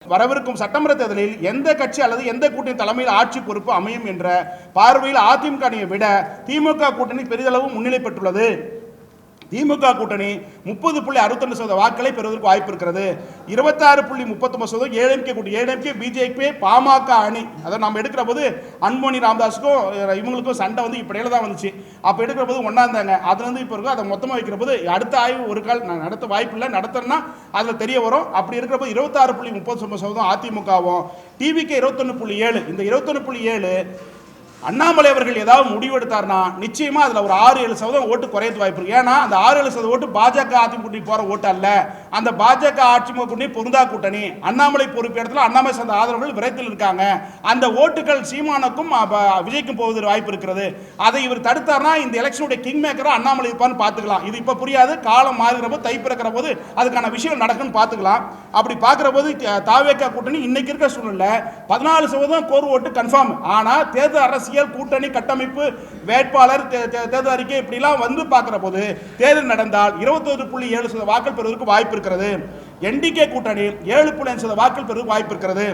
வரவிருக்கும் சட்டமன்ற தேர்தலில் எந்த கட்சி அல்லது எந்த கூட்டணி தலைமையில் ஆட்சி பொறுப்பு அமையும் என்ற பார்வையில் அதிமுக அணியை விட திமுக கூட்டணி பெரிதளவு முன்னிலை பெற்றுள்ளது. திமுக கூட்டணி 30.62% வாக்களை பெறுவதற்கு வாய்ப்பு இருக்கிறது. 26.39% ஏடிஎம்கே கூட்டணி, ஏடிஎம்கே பிஜேபி பாமக அணி. அதை நம்ம எடுக்கிற போது அன்புமணி ராமதாஸுக்கும் இவங்களுக்கும் சண்டை வந்து இப்படியில தான் வந்துச்சு. அப்போ எடுக்கிற போது ஒன்றா இருந்தாங்க. அதுலேருந்து இப்போ இருக்கும். அதை மொத்தமாக வைக்கிற போது அடுத்த ஆய்வு ஒரு கால் நான் நடத்த வாய்ப்பு இல்லை, நடத்துறேன்னா அதில் தெரிய வரும். அப்படி இருக்கிற போது 26.39% அதிமுகவும், டிவிக்கு 21.7. இந்த 21.7 அண்ணாமலை அவர்கள் ஏதாவது முடிவு எடுத்தார்னா நிச்சயமா அதுல ஒரு 6-7% ஓட்டு குறையது வாய்ப்பு இருக்கு. ஏன்னா அந்த 6-7% ஓட்டு பாஜக அதிமுக கூட்டணி போற ஓட்டு அல்ல. அந்த பாஜக அதிமுக கூட்டணி பொருந்தா கூட்டணி. அண்ணாமலை பொறுப்பு இடத்துல அண்ணாமலை சார்ந்த ஆதரவுகள் விரைத்தில் இருக்காங்க. அந்த ஓட்டுகள் சீமானுக்கும் விஜய்க்கும் போவதற்கு வாய்ப்பு இருக்கிறது. அதை இவர் தடுத்தார்னா இந்த எலெக்ஷனுடைய கிங் மேக்கரா அண்ணாமலை இருப்பான்னு பார்த்துக்கலாம். இது இப்ப புரியாது, காலம் மாறுகிற போது தை பிறக்கிற போது அதுக்கான விஷயம் நடக்குன்னு பார்த்துக்கலாம். அப்படி பார்க்கிற போது தாவேகா கூட்டணி இன்னைக்கு இருக்கிற சூழ்நிலை 14% கோர் ஓட்டு கன்ஃபார்ம். ஆனா தேர்தல் அரசியல் கூட்டணி கட்டமைப்பு வேட்பாளர் தேர்தல் அறிக்கை இப்படிலாம் வந்து பார்க்கிற போது தேர்தல் நடந்தால் 21.7% வாக்கள் பெறுவதற்கு வாய்ப்பு இருக்கிறது. என்டிகே கூட்டணி 7.5% வாக்கள் பெறுவதற்கு வாய்ப்பு இருக்கிறது.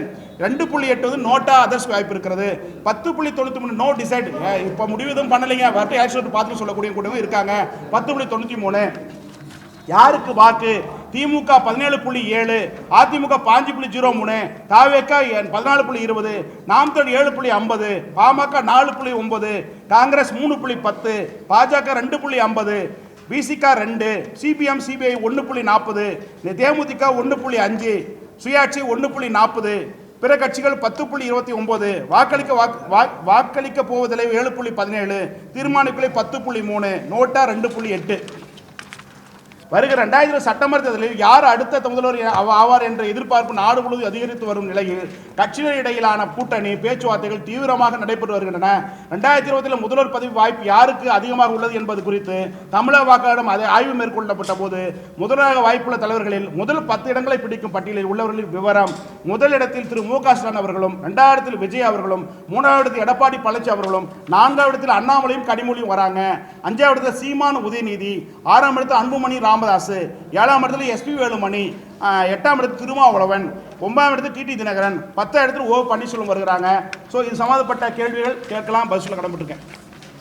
2.8 நோட்டா அதர்ஸ் வாய்ப்பு இருக்கிறது. 10.93 நோ டிசைட், இப்ப முடிவு எதுவும் பண்ணலைங்க, வரட்டு ஆக்சுவல் பார்த்து சொல்லக்கூடிய கூட்டமும் இருக்காங்க. 10.93 யாருக்கு வாக்கு? திமுக 17.7, அதிமுக 5.03, தாவேகா 14.20, நாம் தமிழர் 7.50, பாமக 4.9, காங்கிரஸ் 3.10, பாஜக 2.50, பிசிக 2, சிபிஎம் சிபிஐ 1.40, தேமுதிக 1.5, சுயாட்சி 1.40, பிற கட்சிகள் 10.29, வாக்களிக்க போவதில்லை 7.17, தீர்மானிக்கலை 10.3, நோட்டா 2.8. வருகிற 2000 சட்டமன்ற தேர்தலில் யார் அடுத்த முதல்வர் ஆவார் என்ற எதிர்பார்ப்பு நாடு முழுவதும் அதிகரித்து வரும் நிலையில் கட்சிகள் இடையிலான கூட்டணி பேச்சுவார்த்தைகள் தீவிரமாக நடைபெற்று வருகின்றன. 2020 முதல்வர் பதவி வாய்ப்பு யாருக்கு அதிகமாக உள்ளது என்பது குறித்து தமிழக வாக்காளரிடம் ஆய்வு மேற்கொள்ளப்பட்ட போது முதலாக வாய்ப்புள்ள தலைவர்களில் முதல் 10 இடங்களை பிடிக்கும் பட்டியலில் உள்ளவர்களின் விவரம்: முதலிடத்தில் திரு மு க ஸ்டாலின் அவர்களும், 2வது இடத்தில் விஜய் அவர்களும், 3வது இடத்தில் எடப்பாடி பழனிசாமி அவர்களும், 4வது இடத்தில் அண்ணாமலையும் கனிமொழியும் வராங்க. 5வது இடத்தில் சீமான் உதயநிதி, 6ஆம் இடத்தில் அன்புமணி ராமதாஸ், 7ஆம் இடத்தில் எஸ்பி வேலுமணி, 8ஆம் இடத்தில் திருமாவளவன், 9ஆம் இடத்தில் டிடி தினகரன், 10ஆம் இடத்தில் ஓ பன்னீர்செல்வம் வருகிறாங்க. ஸோ இது சம்பந்தப்பட்ட கேள்விகள் கேட்கலாம், பதில் சொல்ல கடமைப்பட்டிருக்கேன்.